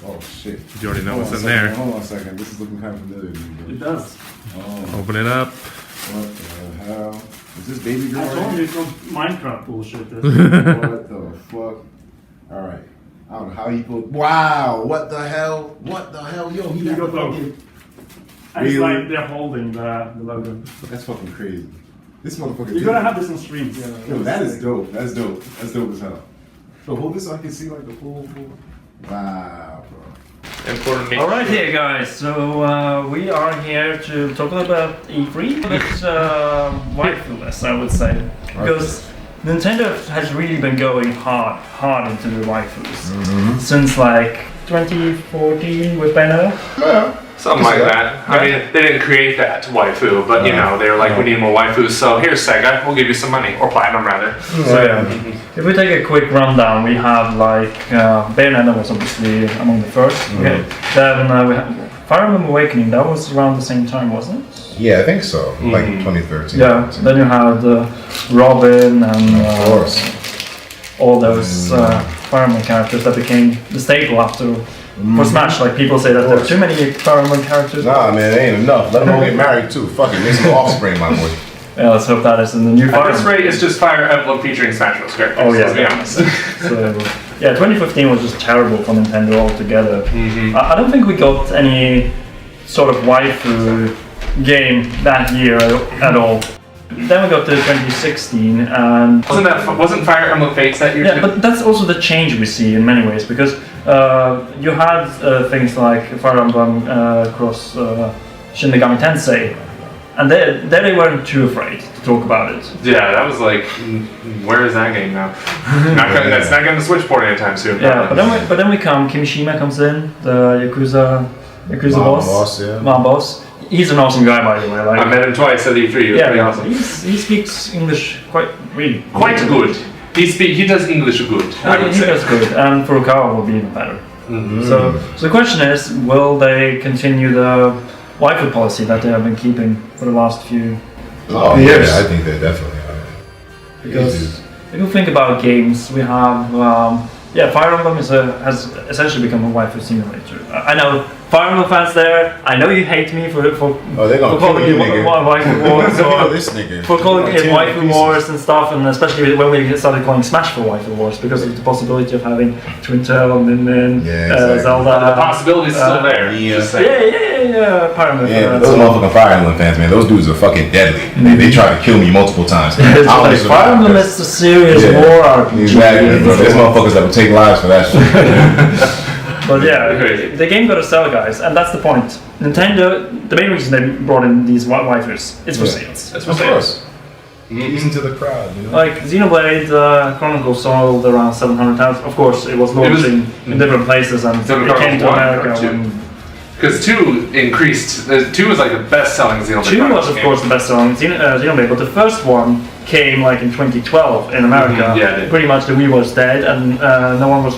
Oh shit. You already know Hold what's on in a second, there. Hold on a second. This is looking kind of familiar to me, bro. It does. Oh, Open it up. what the hell? Is this baby girl? I told you it's not Minecraft bullshit. What the fuck? Alright. I don't know how he put. Wow! What the hell? What the hell? Yo, he You got got the logo. fucking. And it's Really? like they're holding the logo. That's fucking crazy. This motherfucker. You're gonna have this on streams. Yo, that is dope. That's dope. That's dope as hell. So hold this so I can see like the full. Wow, bro. Important. Alright here guys, so we are here to talk about E3, but waifu-less I would say, because Nintendo has really been going hard into the waifus since like 2014 with Banner. Something like that. I mean, they didn't create that waifu, but you know, they were like, we need more waifus, so here's Sega, we'll give you some money. Or Platinum, rather. So yeah, if we take a quick rundown, we have like Bayonetta was obviously among the first. Okay. Then we have Fire Emblem Awakening, that was around the same time, wasn't it? Yeah, I think so. Like 2013. Yeah, then you had Robin and of course. all those Fire Emblem characters that became the staple after for Smash. Like people say that there are too many Fire Emblem characters. Nah, man, it ain't enough. Let them all get married too. Fuck it, make some offspring, my boy. Yeah, let's hope that is in the new Fire At this Emblem. rate, it's just Fire Emblem featuring Smash Bros. Characters, Oh yeah, let's be honest. So yeah, 2015 was just terrible for Nintendo altogether. I don't think we got any sort of waifu game that year at all. Then we got to 2016 and Wasn't Fire Emblem Fates that year yeah, too? but that's also the change we see in many ways, because you had things like Fire Emblem Cross Shin Megami Tensei, and they weren't too afraid to talk about it. Yeah, that was like, where is that game now? That's not going to Switch port anytime soon. Yeah, but then we come, Kimishima comes in, the Yakuza Mom boss. He's an awesome guy, by the way. Like, I met him twice at E3. It was pretty awesome. He speaks English quite good. He does English good. I would he say. does good, and Furukawa will be even better. So the question is, will they continue the waifu policy that they have been keeping for the last few years? Yeah, I think they definitely are. Because if you think about games, we have Fire Emblem has essentially become a waifu simulator. I know Fire Emblem fans there. I know you hate me for they're gonna calling kill it you, nigga. waifu wars or This nigga. for calling it Tear waifu pieces. wars and stuff, and especially when we started calling Smash for waifu wars because of the possibility of having Twintelle, Min, exactly. Zelda. The possibility's still there. Just saying. Yeah, Pyra and Mythra. Yeah, those motherfucking Fire Emblem fans, man, those dudes are fucking deadly. They try to kill me multiple times. It's like Fire Emblem is a serious war RPG. Exactly, bro. There's motherfuckers that would take lives for that shit. But yeah, the game got to sell, guys, and that's the point. Nintendo, the main reason they brought in these waifus is for sales. That's for Of sales. course. Listen to the crowd, you know? Like Xenoblade Chronicles sold around 700,000. Of course, it was launching in different places, and it came to America when. Because 2 increased. 2 was like the best-selling Xenoblade. 2 was, of course, the best selling Xenoblade, but the first one came like in 2012 in America. Yeah, it did. Pretty much the Wii was dead, and no one was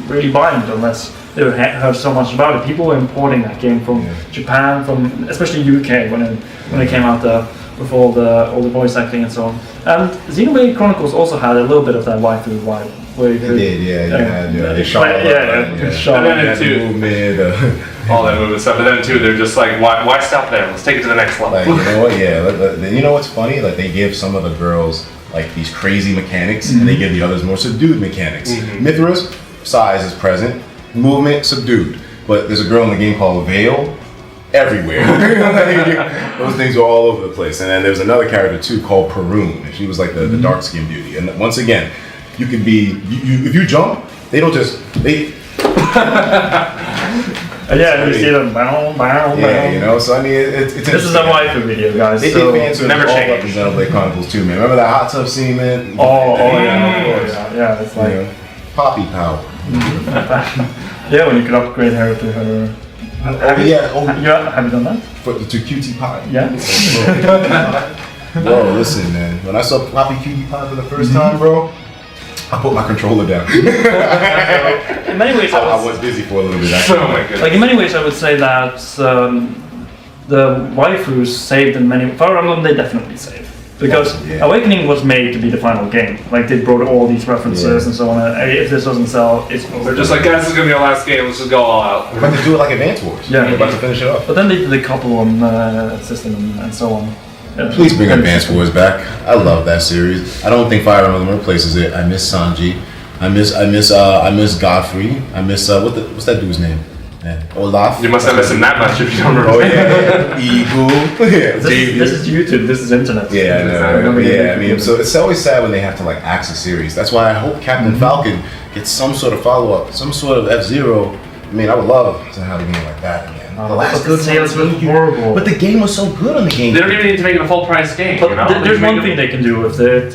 really buying it unless they heard so much about it. People were importing that game from Japan, from especially UK when it came out with all the voice acting and so on. And Xenoblade Chronicles also had a little bit of that waifu vibe. Where you They could, did, yeah. They shot And then the two. movement, all that movement stuff. But then 2, they're just like, why stop there? Let's take it to the next level. like, you know what? Yeah, you know what's funny? Like, they give some of the girls like these crazy mechanics, and they give the others more subdued mechanics. Mythra's size is present, movement subdued, but there's a girl in the game called Veil. Everywhere. Those things are all over the place. And then there's another character too called Perun, and she was like the dark-skinned beauty. And once again, you could be if you jump, they don't just yeah, you see them bow. yeah, you know. So I mean, it's This is a waifu video, guys. They so did fan service never all change. up in Xenoblade Chronicles too, man. Remember that hot tub scene, man? yeah, it's You like know, Poppy power. yeah, when you could upgrade her to her. Have you done that? To cutie pie. Yeah. Bro, listen, man. When I saw Poppy cutie pie for the first time, bro, I put my controller down. In many ways, I was busy for a little bit. Actually. Oh my goodness. like in many ways, I would say that the waifus saved in many. Fire Emblem, they definitely saved. Because Yeah. Awakening was made to be the final game. Like they brought all these references and so on. If this doesn't sell, it's over. They're just like, guys, this is gonna be our last game. Let's just go all out. We're about to do it like Advance Wars. Yeah. We're about to finish it off. But then they did a couple on system and so on. Please bring Advance Wars back. I love that series. I don't think Fire Emblem replaces it. I miss Sanji. I miss Godfrey. I miss what's that dude's name? Yeah. Olaf. You must have missed him that much if you don't remember. Oh yeah. Eagle. Yeah. This is YouTube. This is internet. Yeah, I know. Yeah, I mean, so it's always sad when they have to like axe a series. That's why I hope Captain Falcon gets some sort of follow up, some sort of F-Zero. I mean, I would love to have a game like that again. The last good sales were horrible. But the game was so good on the game. They don't even need to make it a full price game. But you know? there's one thing they can do if they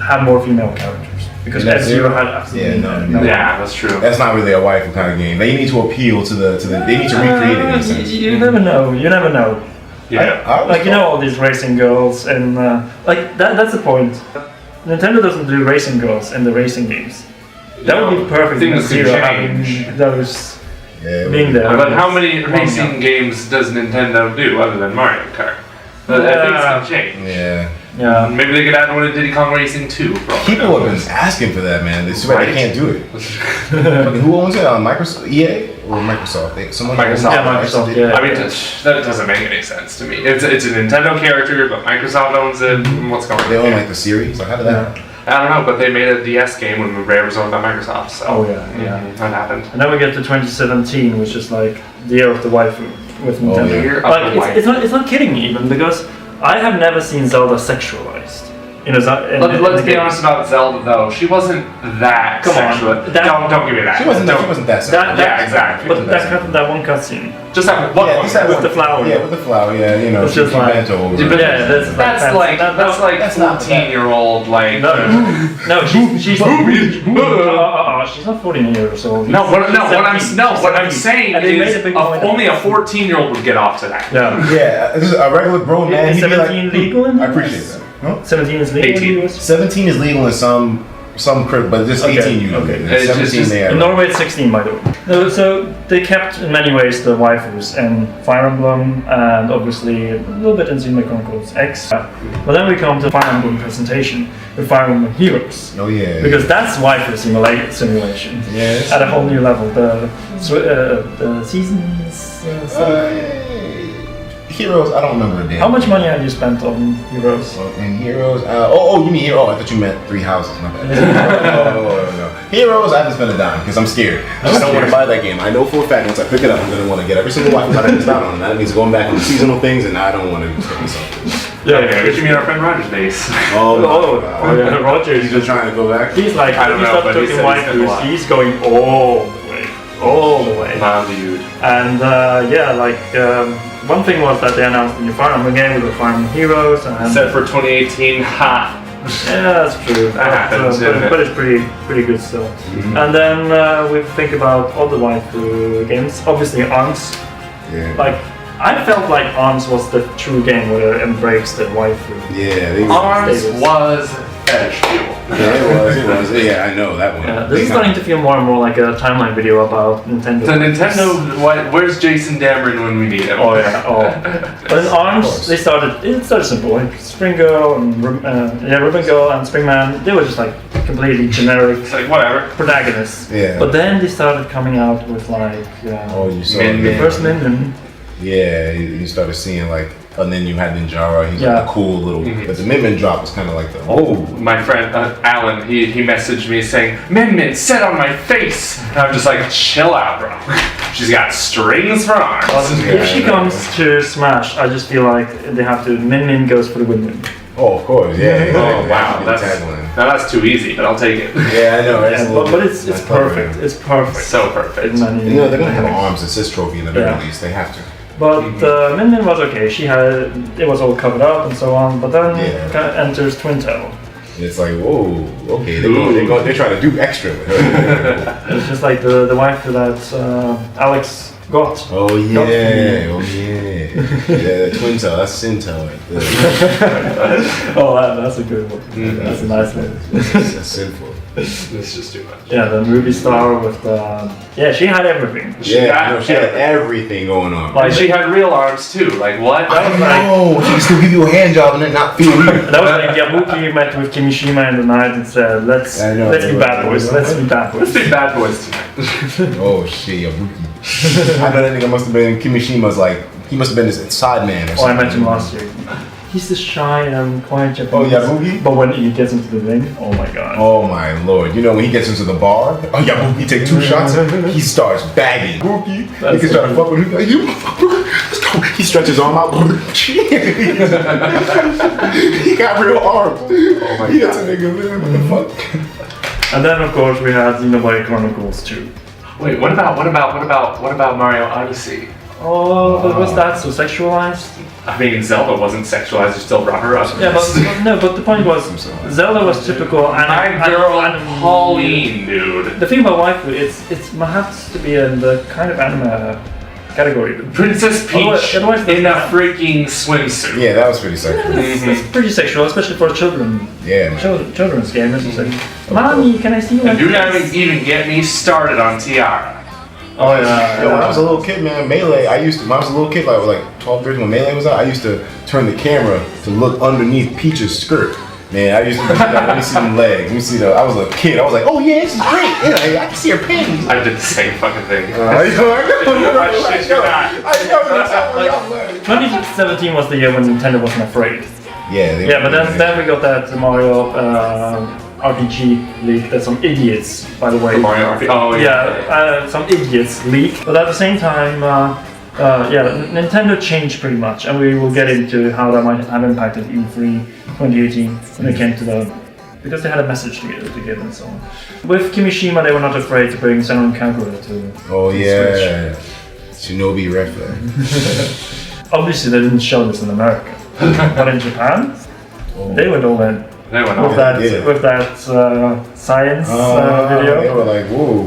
have more female characters. Because F-Zero had absolutely no. Yeah, that's true. That's not really a waifu kind of game. They need to appeal to the. They need to recreate it in a sense. You never know. You never know. Yeah. Like you know all these racing girls and like that's the point. Nintendo doesn't do racing girls in the racing games. That would be perfect. Things can F-Zero change. having those Yeah, being there. But how many racing games does Nintendo do other than Mario Kart? Things can change. Yeah. Yeah. Maybe they could add one to Diddy Kong Racing 2. People have been asking for that, man. They swear they can't do it. Who owns it? Microsoft, EA, or Microsoft? Someone owns Microsoft. it. Yeah, Microsoft. Yeah. I mean, that doesn't make any sense to me. It's a Nintendo character, but Microsoft owns it. What's going on? They own like the series. Like how did that? I don't know, but they made a DS game when Rare was owned by Microsoft. So Oh yeah. that happened. And then we get to 2017, which is like the year of the waifu with Nintendo. yeah. Year of Like the it's not kidding me even because I have never seen Zelda sexualized. You know, Let's be honest about Zelda though. She wasn't that Come on. sexual. Don't give me that. She wasn't Don't- that sexual. Yeah, exactly. But that one cutscene. Just that one. Yeah, just that With one. the flower. Yeah, with the flower. Yeah, you know, It's she just like- bent over. Yeah, but Yeah, That's like that's not- 14-year-old like. No, she's she's not 14 years old. What I'm She's saying and they made a is big point. only a 14-year-old would get off to that. Yeah. Yeah, this is a regular grown man. He'd be 17 like, legal in the I appreciate US? that. Huh? 17 is legal 18. in the US? 17 is legal in some but just 18 usually. okay. And 17 they In have. Norway it's 16 by the way. So they kept in many ways the waifus and Fire Emblem and obviously a little bit in Xenoblade Chronicles X. But then we come to Fire Emblem presentation with Fire Emblem Heroes. Oh yeah. Because that's waifu simulation Yes. at a whole new level. The seasons. Heroes, I don't remember a damn. How much money have you spent on Heroes? And Heroes, you mean Hero? I thought you meant Three Houses. My bad. No. Heroes, I haven't spent a dime because I'm scared. I don't want to buy that game. I know for a fact once I pick it up, I'm going to want to get every single wife that I missed out on. That means going back on the seasonal things, and I don't want to get myself. Yeah, we should meet our friend Roger's base. Yeah, Roger He's just trying to go back. He's like, I don't he's know, not but he talking said he's been a lot. waifus, he's going all the way. Nah, dude. And one thing was that they announced the new Fire Emblem game with the Fire Emblem Heroes. And Set for 2018. Ha. yeah, that's true. That happens, isn't it? but it's pretty good still. Mm-hmm. And then we think about other waifu games. Obviously, ARMS. Yeah. Like I felt like ARMS was the true game where they embraced the waifu. Yeah. They Arms was fetish fuel. Yeah, it was. Yeah, I know that one. Yeah, this is starting to feel more and more like a timeline video about Nintendo. So Nintendo, where's Jason Dameron when we need him? Oh yeah, But in ARMS, it started simple. Like Spring Girl and Ribbon Girl and Springman, they were just like completely generic It's like, whatever. protagonists. Yeah. But then they started coming out with like You saw Min it. Min. first Min. Yeah, you started seeing like, and then you had Ninjara. He's Yeah. like a cool little. But the Min drop was kind of like the. My friend Alan, he messaged me saying, Min set on my face. And I'm just like, chill out, bro. She's got strings for arms. If she comes to Smash, I just feel like they have to. Min goes for the win. Oh, of course, yeah. Oh wow, tagline. that's too easy, but I'll take it. Yeah, I know. Right? Yeah, but it's perfect. It's perfect. So perfect. In many- You know they're gonna have an arms assist trophy in the very Yeah. least. They have to. But Min was okay. It was all covered up and so on. But then enters Twintelle. It's like, whoa, okay, they're trying to do extra with her. It's just like the wife that Alex got. Oh yeah, yeah, Twintelle, that's Sintel right there. Oh, that's a good one. That's a nice name. That's sinful. This is just too much. Yeah, the movie star with the... Yeah, she had everything. She got she had everything going on. Like, And she had real arms too. Like what? That was like... No, she can still give you a hand job and then not feel weird. That was like Yabuki met with Kimishima in the night and said, let's be bad boys, let's be bad Let's boys. be bad boys tonight. Oh shit, Yabuki. I know that nigga must have been Kimishima's like, he must have been his side man or Oh, I something. met him last year. He's the shy and quiet Oh, Japanese. Yabuki? But when he gets into the ring, oh my god. Oh my lord. You know when he gets into the bar, oh Yabuki take 2 shots, he starts bagging. Yabuki, niggas try to fuck with him, like, you let's go. He stretches his arm out. He got real arms. Oh my god. That's a nigga, man. What the fuck? And then of course we had Xenoblade Chronicles 2. Wait, what about Mario Odyssey? Oh, but was that so sexualized? I mean, Zelda wasn't sexualized. You still brought her up. Yeah, but the point was, Zelda was typical My girl, Pauline, dude. The thing about waifu, it's has to be in the kind of anime category. Princess Peach Otherwise in a freaking swimsuit. Yeah, that was pretty sexual. It's pretty sexual, especially for children. Yeah, man. Children's game. It's just like, Mommy, can I see you? And do not this?" even get me started on Tiara. Oh yeah. Yo, when I was a little kid, man, Melee, when I was a little kid, like 12, 13, when Melee was out, I used to turn the camera to look underneath Peach's skirt. Man, I used to do that. Let me see them legs. Let me see I was a kid. I was like, oh yeah, this is great. Yeah, I can see her panties. I did the same fucking thing. I shit you not. 2017 was the year when Nintendo wasn't afraid. Yeah, But then we got that Mario RPG leak that some idiots, by the way. Mario RPG. Oh yeah. Some idiots leaked. But at the same time, Nintendo changed pretty much, and we will get into how that might have impacted E3 2018 when it came to because they had a message to give and so on. With Kimishima, they were not afraid to bring Senran Kagura to Oh to yeah, Shinobi Red Flag. Obviously, they didn't show this in America, but in Japan, they went all in. They went With on. that science They video. were like, whoa.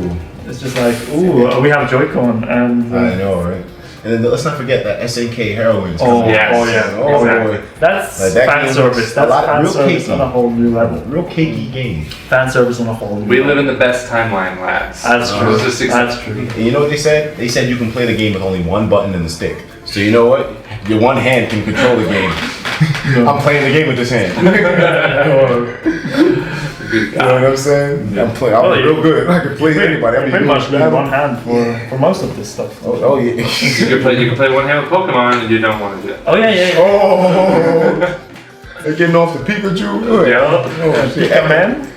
It's just like, ooh, we have Joy-Con and... I know, right? And then let's not forget that SNK heroines. Oh, Yes. oh yeah, Oh, Exactly. boy. That's Like, that fan game service. was a That's lot- fan real service cakey. on a whole new level. Real cakey game. Fan service on a whole new We level. live in the best timeline, lads. That's true. It's just That's true. And you know what they said? They said you can play the game with only one button and the stick. So you know what? Your one hand can control the game. I'm playing the game with this hand. Good You know what I'm saying? I'm real good. I can play anybody. I Pretty much need one hand for most of this stuff. Oh yeah. You can play one hand with Pokemon and you don't want to do it. Oh yeah. Oh, they're getting off the Pikachu. Good. Yeah. Oh, shit. Pika Man.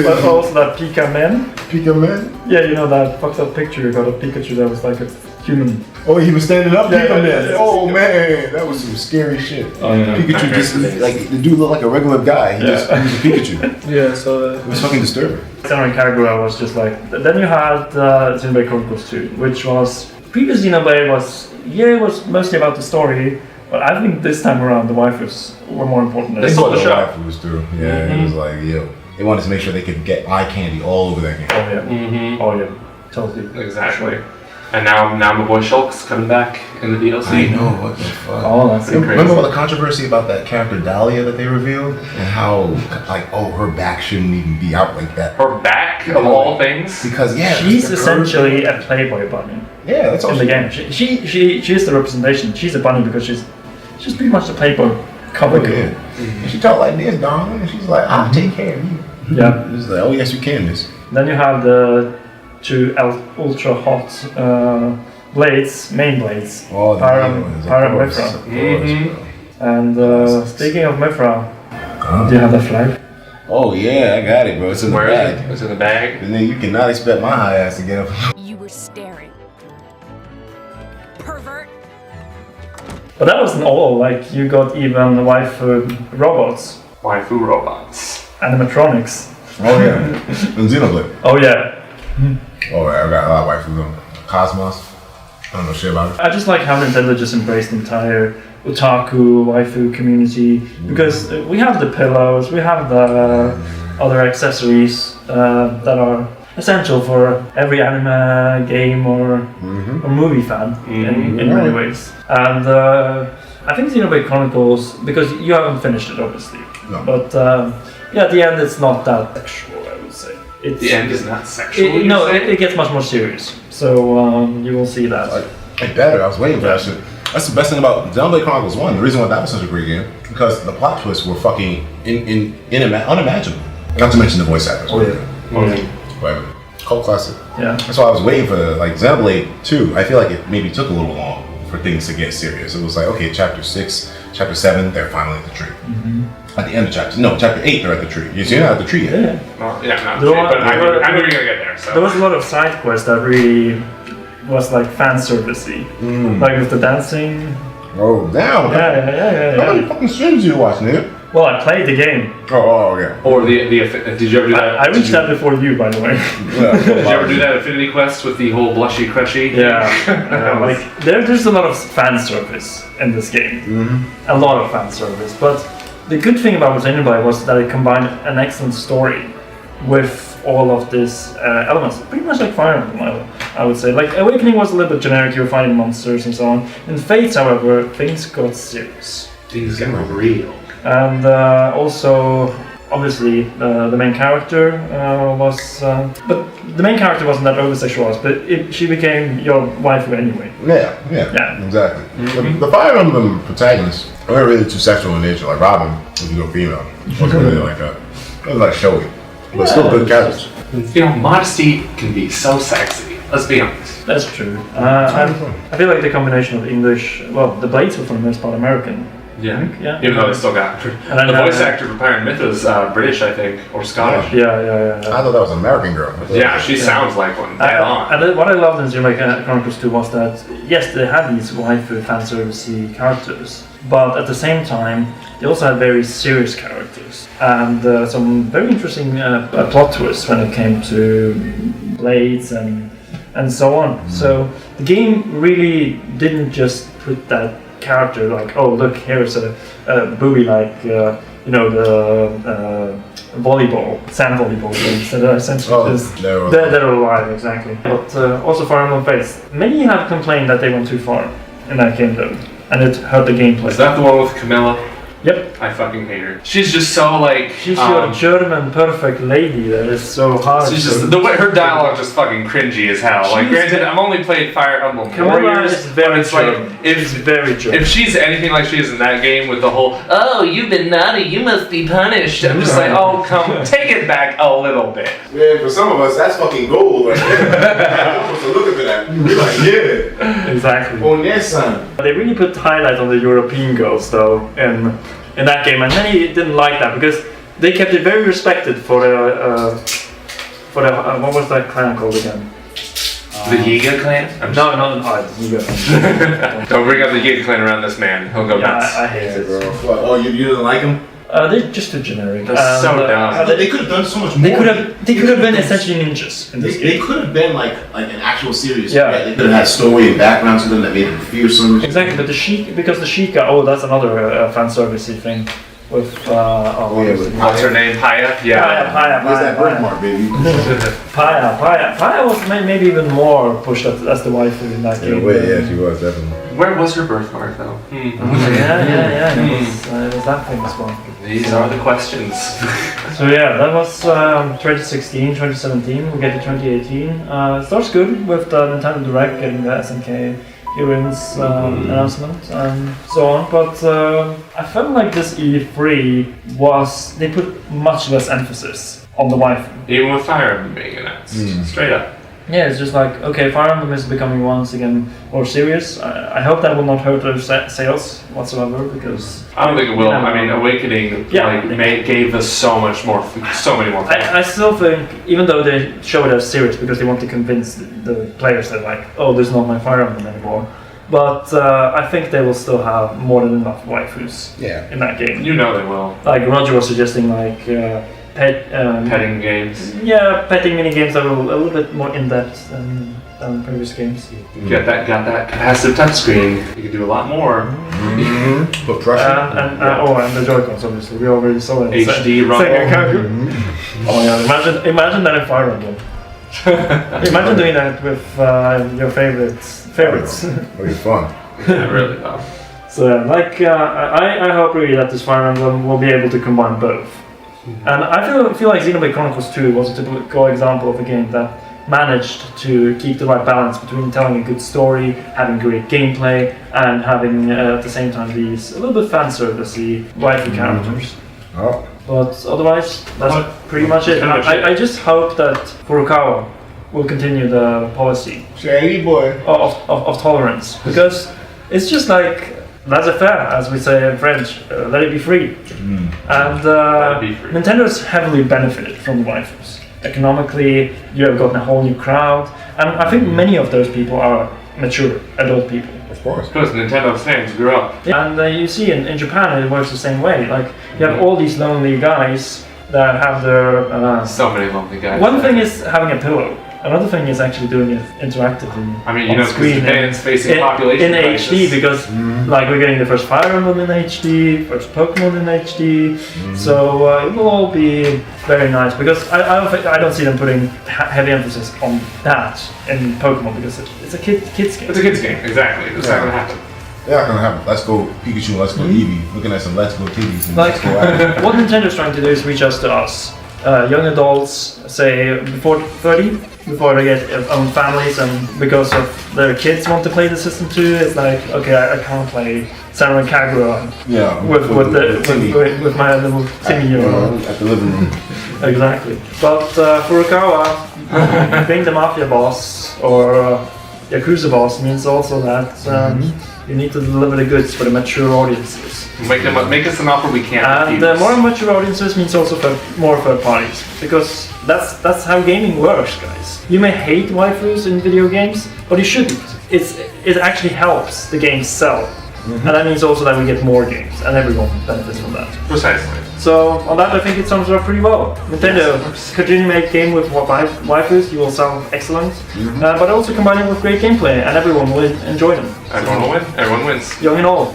But also that Pika Man. Pika Man. Yeah, you know that fucked up picture you got of Pikachu that was like a human. Oh, he was standing up. Yeah, Pika Man. yeah. Oh man, that was some scary shit. Oh, yeah. Pikachu just like the dude looked like a regular guy. He was a Pikachu. Yeah, so It was fucking disturbing. Senran Kagura was just like. Then you had Xenoblade Chronicles 2, which was previous Xenoblade was mostly about the story, but I think this time around the waifus were more important. They sold the show. Waifus through. Yeah, it was like they wanted to make sure they could get eye candy all over that game. Oh yeah. Mm-hmm. Oh yeah. Totally. Exactly. And now my boy Shulk's coming back in the DLC. I know, what the fuck. Oh, that's Pretty crazy. Remember all the controversy about that character Dahlia that they revealed? And how, like, her back shouldn't even be out like that. Her back of all things. Because, She's the essentially curve- a Playboy bunny Yeah, that's all in the game. She is the representation. She's a bunny because she's pretty much the Playboy cover Oh, girl. yeah. She talked like this, darling. And she's like, I'll take care of you. Yeah. It's like, oh, yes, you can, miss. Then you have the two ultra hot main blades, Oh, the Pyra main ones, of and course, Mythra. of course, Mhm. bro. And speaking of Mythra, do you have the flag? Oh, yeah, I got it, bro. It's in the Where is bag. it? It's in the bag. And then you cannot expect my high ass to get up. You were staring. Pervert. But that wasn't all. Like you got even waifu robots, Waifu robots. animatronics. Oh, yeah. And Xenoblade. Oh yeah. Oh, yeah, I got a lot of waifus on. Cosmos. I don't know shit about it. I just like how Nintendo just embraced the entire otaku waifu community because we have the pillows, we have the other accessories that are essential for every anime game or movie fan in many ways. And I think Xenoblade Chronicles, because you haven't finished it obviously, No. but Yeah, at the end it's not that sexual, I would say. The end is not sexual. No, it gets much more serious. So you will see that. Like better. I was waiting for that shit. That's the best thing about Xenoblade Chronicles 1. The reason why that was such a great game because the plot twists were fucking unimaginable. Not to mention the voice actors. Whatever. Cult classic. Yeah. That's why I was waiting for like Xenoblade 2. I feel like it maybe took a little long for things to get serious. It was like, okay, chapter 6, chapter 7, they're finally at the tree. At the end of chapter 8, they're at the tree. You're not at the tree yet. Yeah. Well, yeah, not the tree, but I knew you were gonna get there. So. There was a lot of side quests that really was like fan servicey, like with the dancing. Oh, damn. Yeah. How many fucking streams do you watch, nigga? Well, I played the game. Oh, okay. Or did you ever do that? I reached that before you, by the way. Did you ever do that Affinity Quest with the whole blushy crushy? Yeah. Like there's a lot of fan service in this game. A lot of fan service. But the good thing about Xenoblade was that it combined an excellent story with all of these elements. Pretty much like Fire Emblem, I would say. Like Awakening was a little bit generic, you were fighting monsters and so on. In Fates, however, things got serious. Things got real. And also, obviously, the main character was... but the main character wasn't that over-sexualized, but she became your waifu anyway. Yeah, exactly. The Fire Emblem protagonists weren't really too sexual in nature. Like Robin, if you go female, wasn't really like that. It was like showy, but still good characters. You know, modesty can be so sexy. Let's be honest. That's true. I feel like the combination of English... Well, the Blades were for the most part American. Yeah. Even though they still got the voice actor for Pyra and Mythra is British, I think, or Scottish. Yeah. I thought that was an American girl. Yeah, she sounds like one. Dead on. And what I loved in Xenoblade Chronicles 2 was that yes, they had these waifu fan servicey characters, but at the same time they also had very serious characters and some very interesting plot twists when it came to blades and so on. So the game really didn't just put that character like, oh look, here's a buoy like the sand volleyball games that are essentially they're alive, exactly. But also Fire Emblem Fates, many have complained that they went too far in that game though, and it hurt the gameplay. Is that the one with Camilla? Yep. I fucking hate her. She's just so like... She's your German perfect lady that is so hard. She's just... The way her dialogue is just fucking cringy as hell. Like, granted, I've only played Fire Emblem Warriors, is very it's like... If she's anything like she is in that game with the whole, oh, you've been naughty, you must be punished. I'm just like, oh, come, take it back a little bit. Yeah, for some of us, that's fucking gold right there. I'm supposed to look at that. We're like, yeah. Exactly. On their son. They really put highlight on the European girls though in that game, and many didn't like that because they kept it very respected for the what was that clan called again? The Yiga clan? No, not the Yiga. Don't bring up the Yiga clan around this man. He'll go nuts. I hate it. Oh, you didn't like him? They're just too generic. That's so dumb. They could have done so much more. They could have been essentially ninjas in this game. They could have been like an actual series. Yeah. They could have had story and background to them that made them fearsome. Exactly, but the Sheikah, that's another fan servicey thing. With what's her name? Pyra? Yeah. Pyra. Where's that birthmark, baby? Pyra was maybe even more pushed as the waifu in that game. Yeah, she was definitely. Where was her birthmark though? Yeah. It was that famous one. These are the questions. So yeah, that was 2016, 2017. We get to 2018. It starts good with the Nintendo Direct getting the SNK Heroines announcement and so on, but I felt like this E3 they put much less emphasis on the waifu. Even with Fire Emblem being announced, straight up. Yeah, it's just like, okay, Fire Emblem is becoming once again more serious. I hope that will not hurt their sales whatsoever, because... I don't think it will. I mean, Awakening gave us so many more things. I still think, even though they show it as serious because they want to convince the players that like, oh, there's not my Fire Emblem anymore. But I think they will still have more than enough waifus in that game. You know they will. Like Roger was suggesting like... petting games. Yeah, petting mini games that were a little bit more in depth than previous games. Got that capacitive touchscreen. You can do a lot more. Put pressure. And the Joy-Cons, obviously. We already saw that. HD rumble. Oh yeah, imagine that in Fire Emblem. Imagine doing that with your favorites. It'll be fun. Yeah, really though. So I hope really that this Fire Emblem will be able to combine both. And I feel like Xenoblade Chronicles 2 was a typical example of a game that managed to keep the right balance between telling a good story, having great gameplay, and having at the same time these a little bit fan servicey waifu characters. Oh. But otherwise, that's pretty much it. I just hope that Furukawa will continue the policy Shady boy. of tolerance, because it's just like laissez-faire, as we say in French, let it be free. And Let it be free. Nintendo's heavily benefited from the waifus. Economically, you have gotten a whole new crowd, and I think many of those people are mature, adult people. Of course. Because Nintendo fans grew up. And you see in Japan it works the same way. Like you have all these lonely guys that have their. So many lonely guys. One thing is having a pillow. Another thing is actually doing it interactively. I mean, on because screen Japan's facing population in crisis. HD, because like we're getting the first Fire Emblem in HD, first Pokemon in HD. So it will all be very nice, because I don't see them putting heavy emphasis on that in Pokemon, because it's a kids game. It's a kids game, exactly. It's not gonna happen. They're not gonna have Let's Go Pikachu, Let's Go Eevee. Looking at some Let's Go Titties and Like Let's Go Apple. what Nintendo's trying to do is reach out to us, young adults, say before 30, before they get own families, and because of their kids want to play the system too. It's like, okay, I can't play Senran Kagura Yeah. with my little Timmy at the living room. Exactly. But Furukawa, being the mafia boss or Yakuza boss means also that you need to deliver the goods for the mature audiences. Make us an offer we can't And refuse. more mature audiences means also for more third parties, because that's how gaming works, guys. You may hate waifus in video games, but you shouldn't. It actually helps the games sell, and that means also that we get more games, and everyone benefits from that. Precisely. So on that, I think it sums it up pretty well. Nintendo, continue to make game with waifus, you will sound excellent, but also combine it with great gameplay, and everyone will enjoy them. Everyone will win. Everyone wins. Young and old.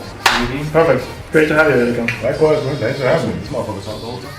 Perfect. Great to have you, Etika. Likewise, man. Thanks for having me. This motherfucker talks the whole time.